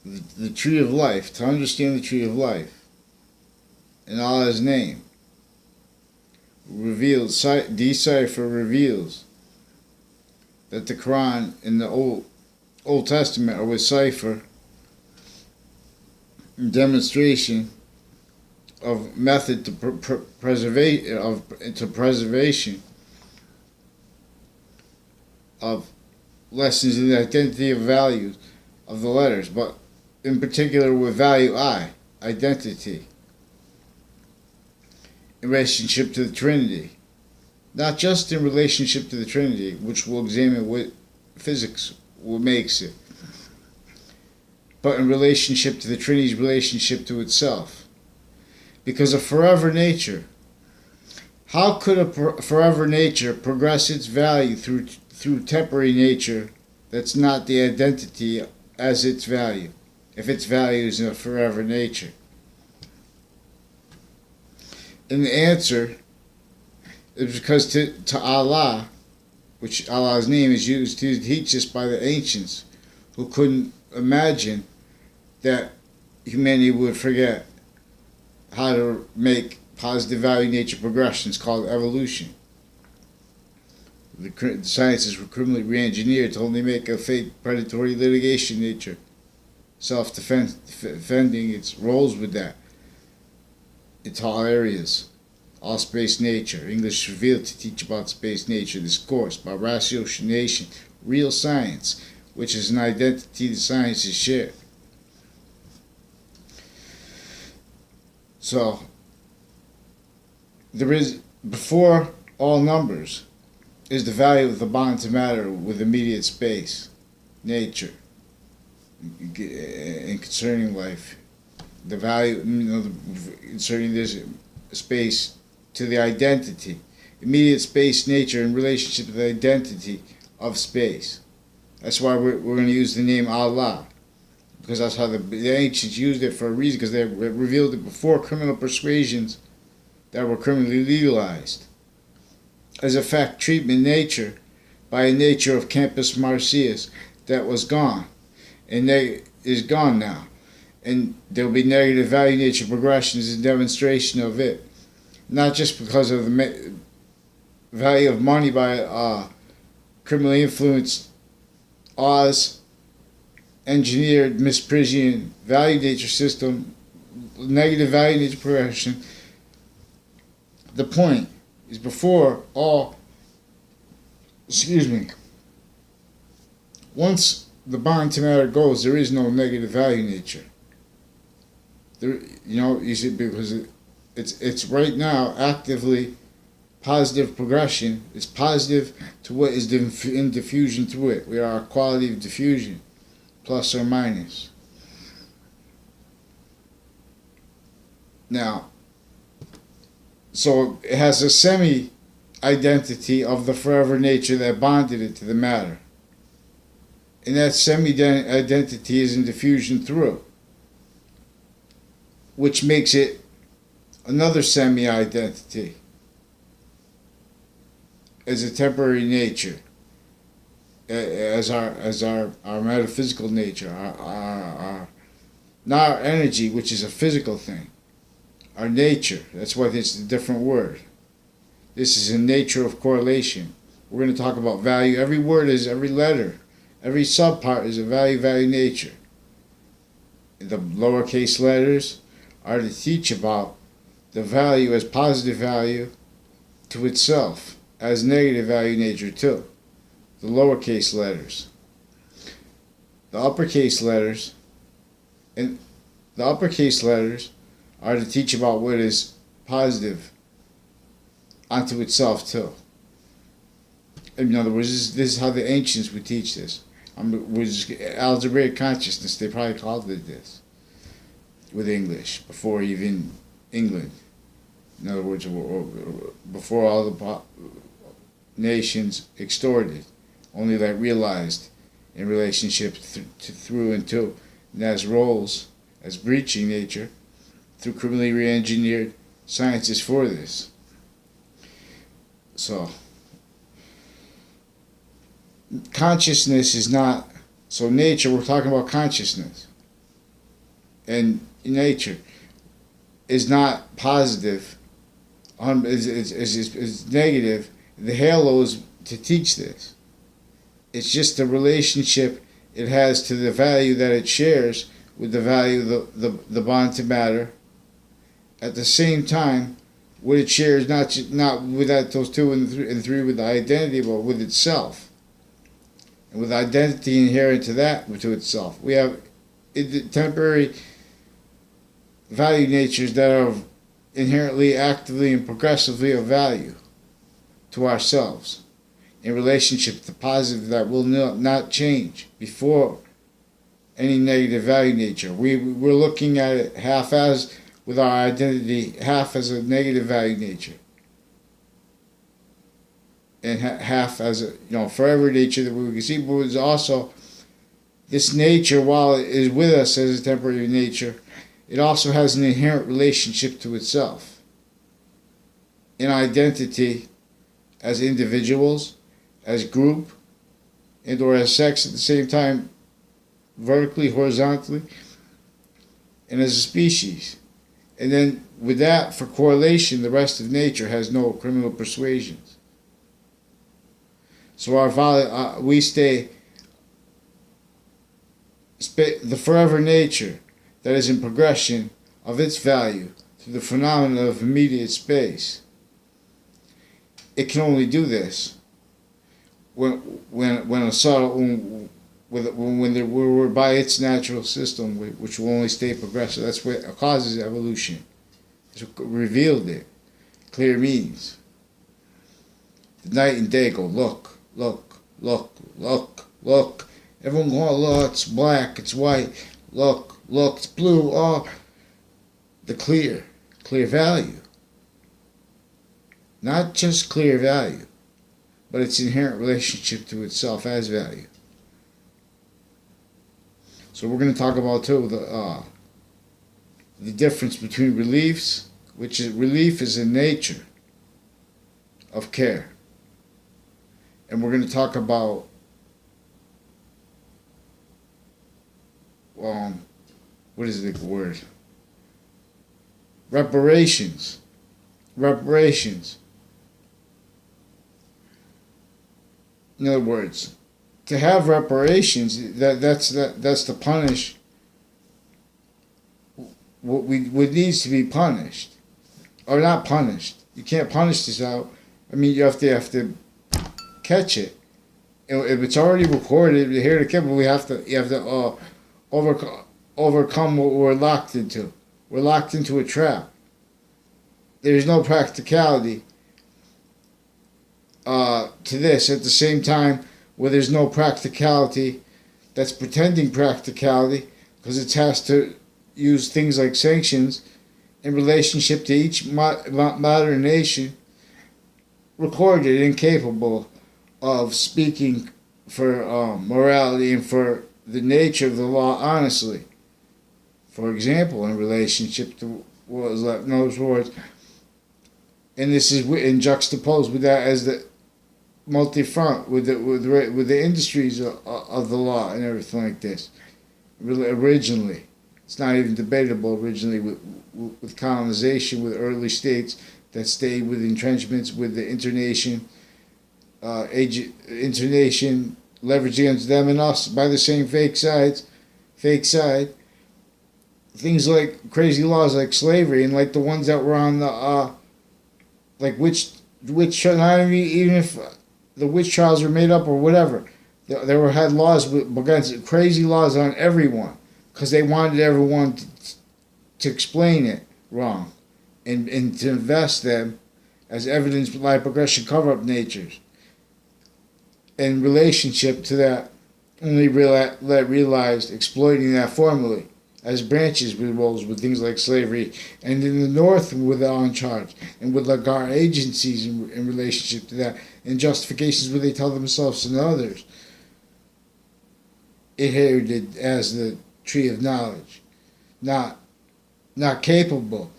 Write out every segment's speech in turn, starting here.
the tree of life, to understand the tree of life, in Allah's name, reveals, decipher reveals that the Quran and the Old Testament are with cipher and demonstration of method to preservation of lessons in the identity of values of the letters, but in particular with value I, identity, in relationship to the Trinity. Not just in relationship to the Trinity, which we'll examine what physics what makes it, but in relationship to the Trinity's relationship to itself. Because a forever nature, how could a forever nature progress its value through temporary nature that's not the identity as its value, if its value is a forever nature? And the answer is because to Allah, which Allah's name is used to teach us by the ancients, who couldn't imagine that humanity would forget how to make positive value nature progressions called evolution. The sciences were criminally re-engineered to only make a fake predatory litigation nature, self-defending its roles with that. It's all areas, all space nature. English revealed to teach about space nature. This course about ratiocination, real science, which is an identity the sciences share. So, there is, before all numbers, is the value of the bond to matter with immediate space, nature, and concerning life. The value, concerning this space to the identity, immediate space, nature, in relationship to the identity of space. That's why we're going to use the name Allah, because that's how the ancients used it for a reason, because they revealed it before criminal persuasions that were criminally legalized. As a fact, treatment nature by a nature of Campus Marcius that was gone, and they is gone now. And there'll be negative value nature progressions and demonstration of it. Not just because of the value of money by criminally influenced Oz engineered Misprision value nature system, negative value nature progression. The point is before all, once the bond to matter goes, there is no negative value nature. There, you see, because it's right now actively positive progression. It's positive to what is in diffusion through it. We are a quality of diffusion, plus or minus. Now, so it has a semi-identity of the forever nature that bonded it to the matter. And that semi-identity is in diffusion through, which makes it another semi-identity as a temporary nature, as our metaphysical nature, our not our energy, which is a physical thing, our nature. That's why it's a different word. This is a nature of correlation. We're going to talk about value. Every word is, every letter, every subpart is a value nature. The lowercase letters are to teach about the value as positive value to itself, as negative value nature too. The lowercase letters. The uppercase letters, and the uppercase letters are to teach about what is positive onto itself too. In other words, this is how the ancients would teach this. Algebraic consciousness, they probably called it this with English, before even England. In other words, before all the nations extorted, only that realized in relationship through and to, and as roles, as breaching nature, through criminally re-engineered sciences for this. So, consciousness is not, so nature, we're talking about consciousness. and nature is not positive, is negative. The halo is to teach this. It's just the relationship it has to the value that it shares with the value of the bond to matter. At the same time, what it shares not with those two and three with the identity, but with itself, and with identity inherent to that to itself. We have temporary value natures that are inherently, actively, and progressively of value to ourselves in relationship to positive that will not change before any negative value nature. We're looking at it half as, with our identity, half as a negative value nature, and half as a forever nature that we can see. But it's also this nature, while it is with us as a temporary nature, it also has an inherent relationship to itself in identity as individuals, as group, and or as sex at the same time, vertically, horizontally, and as a species. And then with that, for correlation, the rest of nature has no criminal persuasions. So we stay the forever nature that is in progression of its value through the phenomenon of immediate space. It can only do this when we're by its natural system, which will only stay progressive. That's what causes evolution. It's what revealed it. Clear means. The night and day go, look, look, look, look, look. Everyone going, look, it's black, it's white. Look, look, it's blue. Oh, the clear value. Not just clear value, but its inherent relationship to itself as value. So we're going to talk about too the difference between reliefs, which is relief is a nature of care, and we're going to talk about what is the word? Reparations. In other words, to have reparations, that's to punish what needs to be punished, or not punished. You can't punish this out. I mean, you have to catch it. If it's already recorded, here to catch it, you have to overcome what we're locked into. We're locked into a trap. There's no practicality to this. At the same time, where there's no practicality, that's pretending practicality, because it has to use things like sanctions in relationship to each modern nation, recorded incapable of speaking for morality and for the nature of the law honestly. For example, in relationship to what was left known words, and this is in juxtaposed with that as the multi-front with the industries of the law and everything like this. Originally, it's not even debatable. Originally, with colonization, with early states that stayed with entrenchments, with the internation leverage against them and us by the same fake side. Things like crazy laws like slavery and like the ones that were on the like witch not even if the witch trials were made up or whatever, there had laws against crazy laws on everyone because they wanted everyone to explain it wrong and to invest them as evidence by progression cover-up natures in relationship to that only realized exploiting that formally as branches with roles with things like slavery, and in the North with the on charge, and with like our agencies in relationship to that, and justifications where they tell themselves and others, inherited as the tree of knowledge, not capable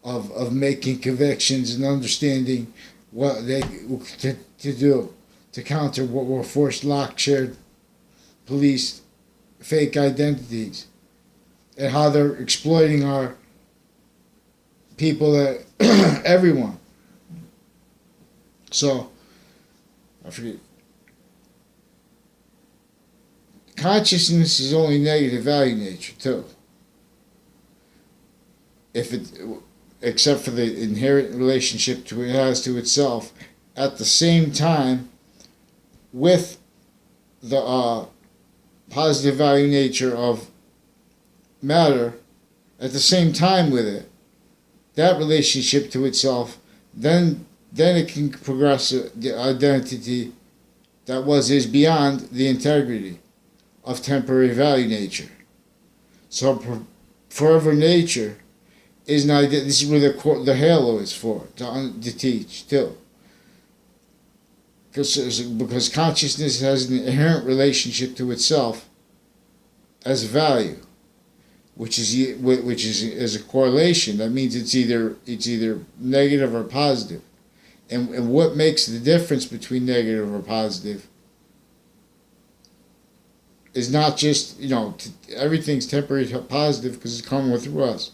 of making convictions and understanding what they to do to counter what were forced locked, shared, policed, fake identities and how they're exploiting our people, everyone. So, I forget. Consciousness is only negative value nature too. If it, except for the inherent relationship it has to itself, at the same time, with the positive value nature of matter, at the same time with it, that relationship to itself, then it can progress the identity that is beyond the integrity of temporary value nature. So forever nature is not. This is where the halo is for to teach too. Because consciousness has an inherent relationship to itself as value, which is a correlation. That means it's either negative or positive. And what makes the difference between negative or positive is not just, everything's temporary positive because it's coming through us.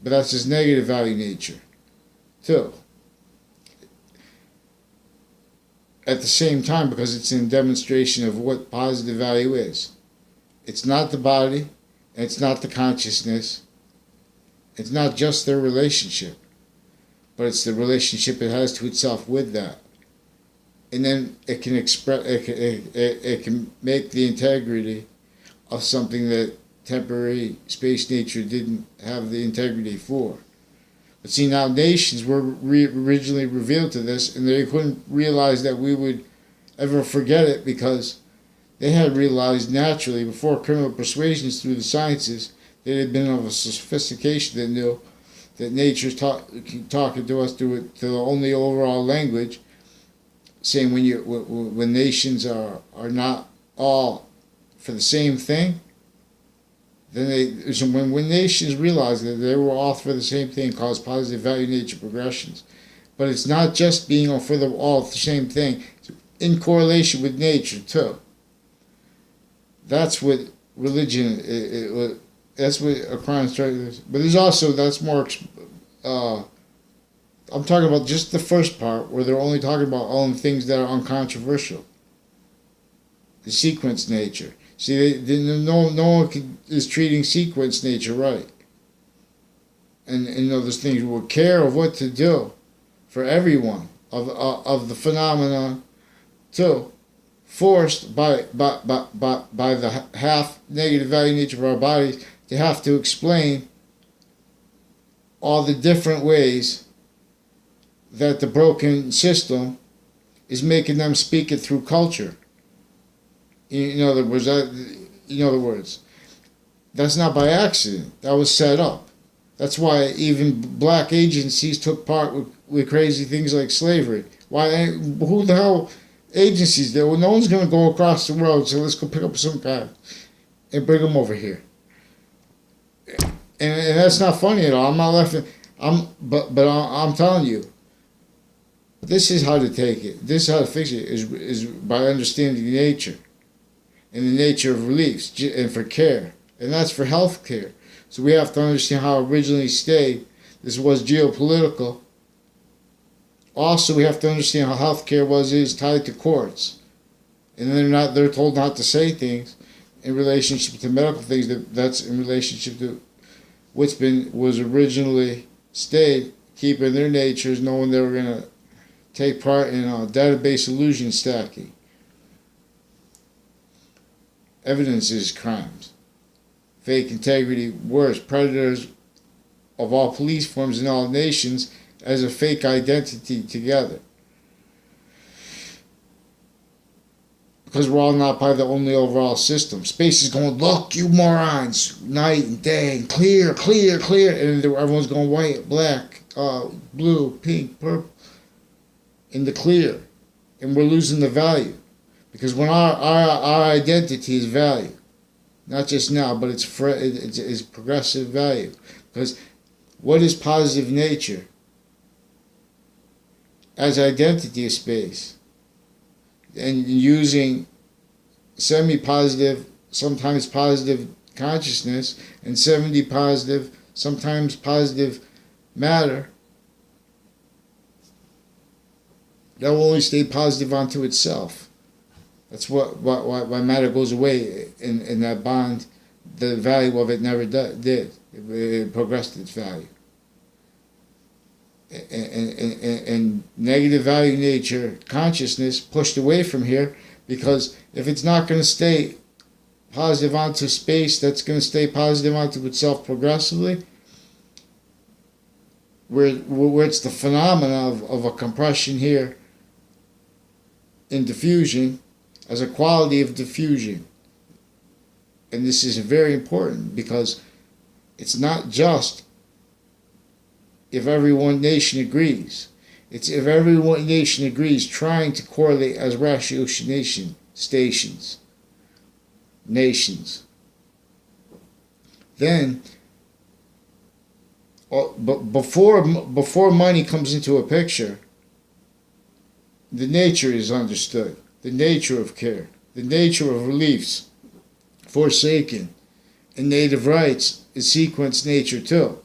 But that's just negative value nature, too. At the same time, because it's in demonstration of what positive value is. It's not the body, and it's not the consciousness. It's not just their relationship, but it's the relationship it has to itself with that. And then it can express, it can make the integrity of something that temporary space nature didn't have the integrity for. But see, now nations were originally revealed to this, and they couldn't realize that we would ever forget it because they had realized naturally before criminal persuasions through the sciences, they had been of a sophistication that knew that nature's talking to us through the only overall language, saying when nations are not all for the same thing, then when nations realized that they were all for the same thing, caused positive value nature progressions. But it's not just being all for the same thing, it's in correlation with nature too. That's what religion. That's what a crime strike is. But there's also that's more. I'm talking about just the first part where they're only talking about all the things that are uncontroversial. The sequence nature. See, no one is treating sequence nature right. And there's things we care of what to do for everyone of the phenomenon too, forced by the half negative value nature of our bodies to have to explain all the different ways that the broken system is making them speak it through culture. In other words, that's not by accident. That was set up. That's why even black agencies took part with crazy things like slavery. Why? Who the hell agencies there? Well, no one's going to go across the world, so let's go pick up some guy and bring them over here. And that's not funny at all. I'm not laughing. But I'm telling you, this is how to take it. This is how to fix it is by understanding nature and the nature of reliefs and for care. And that's for health care. So we have to understand how it originally stayed. This was geopolitical. Also, we have to understand how health care is tied to courts. And they're told not to say things in relationship to medical things that's in relationship to was originally stayed, keeping their natures, knowing they were going to take part in database illusion stacking. Evidences crimes. Fake integrity, worse, predators of all police forms in all nations as a fake identity together. Because we're all not by the only overall system. Space is going, look, you morons, night and day, and clear, clear, clear. And everyone's going white, black, blue, pink, purple, in the clear. And we're losing the value. Because when our identity is value, not just now, but it's progressive value. Because what is positive nature? As identity of space. And using semi-positive, sometimes positive consciousness and 70 positive, sometimes positive matter, that will only stay positive onto itself. That's why matter goes away in that bond. The value of it never did. It progressed its value. And negative value nature consciousness pushed away from here, because if it's not going to stay positive onto space, that's going to stay positive onto itself progressively, where it's the phenomena of a compression here in diffusion as a quality of diffusion. And this is very important, because it's not just if every one nation agrees. It's if every one nation agrees trying to correlate as ratiocination nations. Then, but before money comes into a picture, the nature is understood. The nature of care. The nature of reliefs. Forsaken. And native rights is sequence nature too.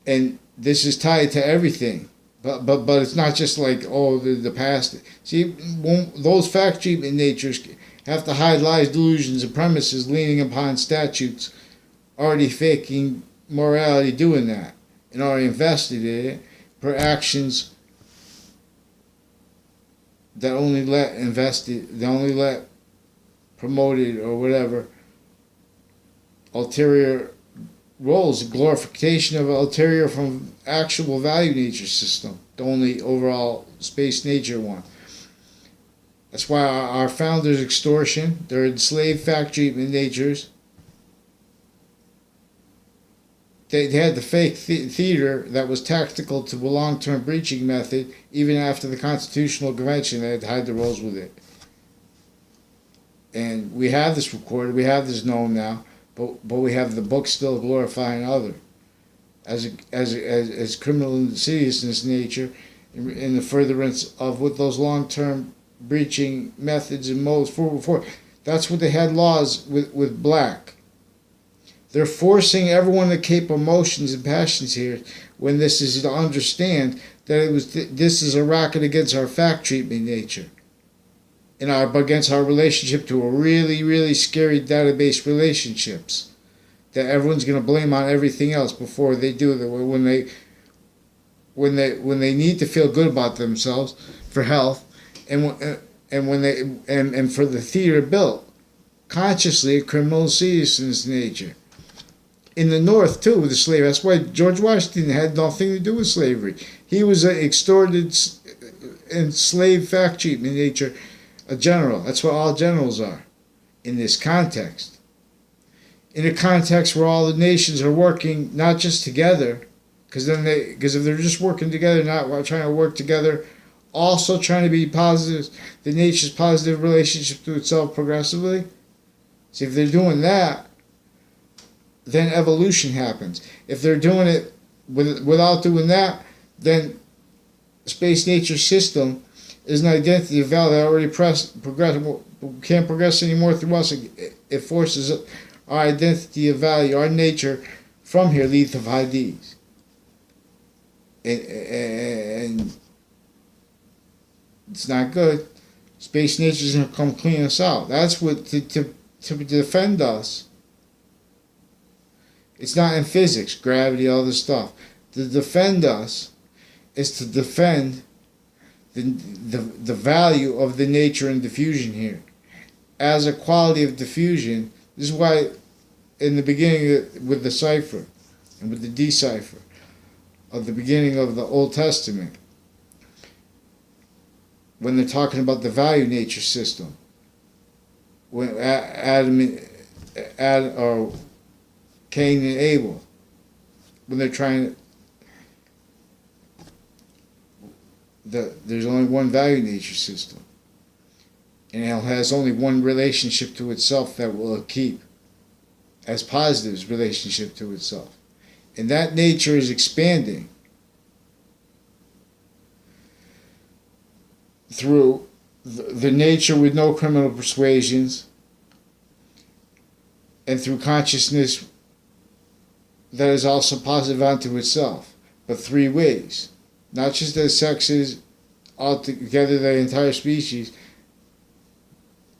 And this is tied to everything, but it's not just like, oh, the past. See, those fact treatment natures have to hide lies, delusions, and premises, leaning upon statutes, already faking morality, doing that, and already invested in it, per actions that only let promoted or whatever ulterior roles, glorification of ulterior from actual value nature system, the only overall space nature one. That's why our founders' extortion, their enslaved fact treatment natures, they had the fake theater that was tactical to a long-term breaching method. Even after the Constitutional Convention, they had to hide the roles with it. And we have this recorded, we have this known now, but we have the book still glorifying other as criminal insidiousness nature in the furtherance of what those long-term breaching methods and modes for. That's what they had laws with black. They're forcing everyone to keep emotions and passions here, when this is to understand that this is a racket against our fact treatment nature, and against our relationship to a really, really scary database relationships that everyone's going to blame on everything else before they do it. When they need to feel good about themselves for health, and for the theater built consciously a criminal insidiousness nature. In the North too, with the slave. That's why George Washington had nothing to do with slavery. He was an extorted, enslaved fact treatment nature. A general. That's what all generals are in this context. In a context where all the nations are working not just together, because if they're just working together, not trying to work together, also trying to be positive, the nature's positive relationship to itself progressively. See, if they're doing that, then evolution happens. If they're doing it without doing that, then space nature system is an identity of value that already can't progress anymore through us. It forces our identity of value, our nature, from here, lethal of IDs. And it's not good. Space nature is going to come clean us out. That's what, to defend us. It's not in physics, gravity, all this stuff. To defend us is to defend the value of the nature and diffusion here. As a quality of diffusion, this is why in the beginning with the cipher and with the decipher of the beginning of the Old Testament, when they're talking about the value nature system, when or Cain and Abel, when they're trying there's only one value nature system, and it has only one relationship to itself that will keep as positive's relationship to itself, and that nature is expanding through the nature with no criminal persuasions and through consciousness that is also positive unto itself, but three ways. Not just as sexes altogether, the entire species,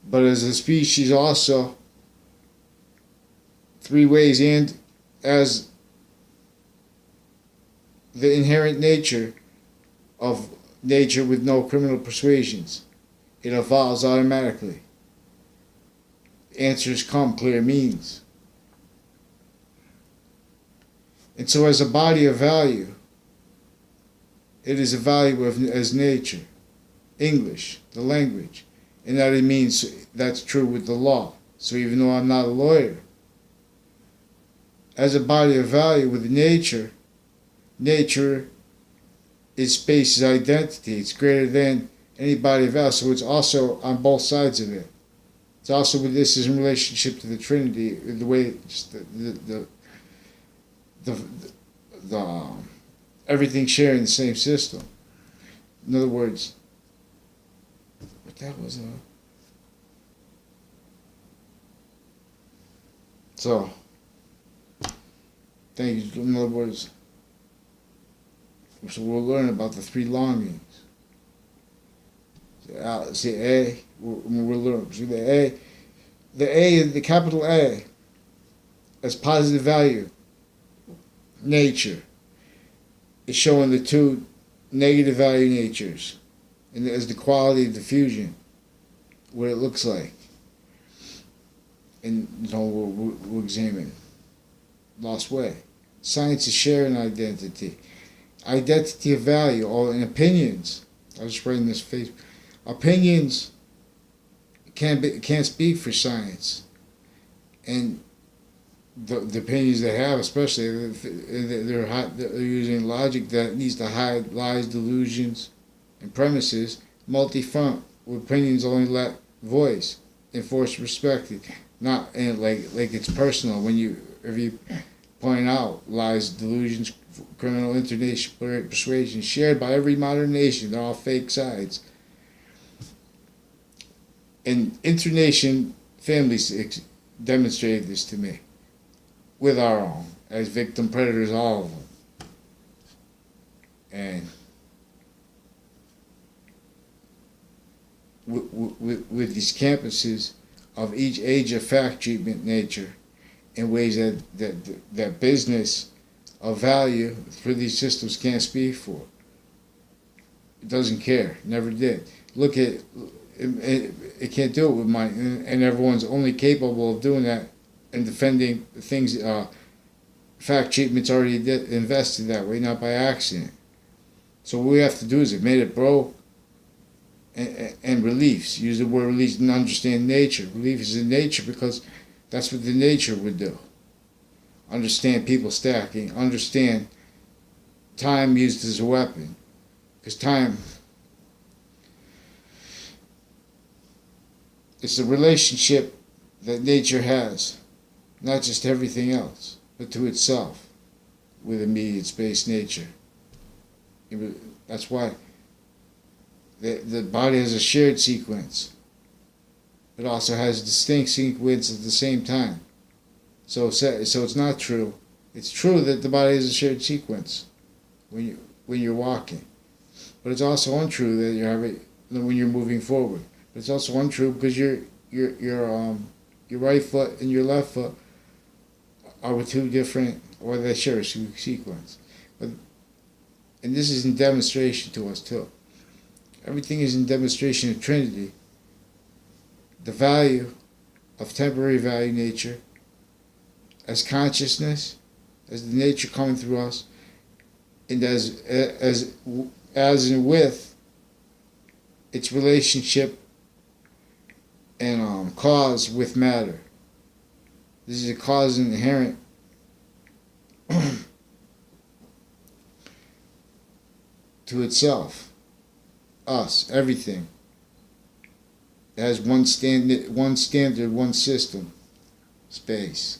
but as a species also three ways, and as the inherent nature of nature with no criminal persuasions. It evolves automatically. Answers come, clear means. And so as a body of value, it is a value of, as nature, English, the language, and that it means that's true with the law. So even though I'm not a lawyer, as a body of value with nature, nature is space's identity. It's greater than any body of value, so it's also on both sides of it. It's also, this is in relationship to the Trinity, the way just the everything sharing the same system. In other words, what that was. So, thank you. In other words, so we'll learn about the three longings. See A, we'll learn. See the A, the capital A, as positive value, nature, is showing the two negative value natures, and as the quality of diffusion, what it looks like. And we'll examine. Lost way. Science is sharing identity. Identity of value, all in opinions. I was writing this face. Opinions can't speak for science, and the opinions they have, especially they're using logic that needs to hide lies, delusions, and premises. Multi-front, where opinions only let voice, enforce respect, not and like it's personal. If you point out lies, delusions, criminal intonation, persuasion shared by every modern nation, they're all fake sides. And internation families demonstrated this to me, with our own, as victim predators, all of them. And with these campuses of each age of fact treatment nature, in ways that business of value for these systems can't speak for. It doesn't care, never did. Look at it can't do it with money, and everyone's only capable of doing that and defending things. Fact treatment's already invested that way, not by accident. So what we have to do is admit it broke, and reliefs. Use the word relief and understand nature. Relief is in nature because that's what the nature would do. Understand people stacking. Understand time used as a weapon, because time. It's the relationship that nature has, not just everything else, but to itself, with immediate space nature. That's why the body has a shared sequence. It also has a distinct sequence at the same time. So it's not true. It's true that the body has a shared sequence when you're walking, but it's also untrue that you have it when you're moving forward. It's also untrue because your right foot and your left foot are with two different, or they share a sequence. And this is in demonstration to us too. Everything is in demonstration of Trinity. The value of temporary value nature as consciousness, as the nature coming through us, and as and with its relationship and cause with matter. This is a cause inherent to itself, us, everything. It has one standard, one system, space.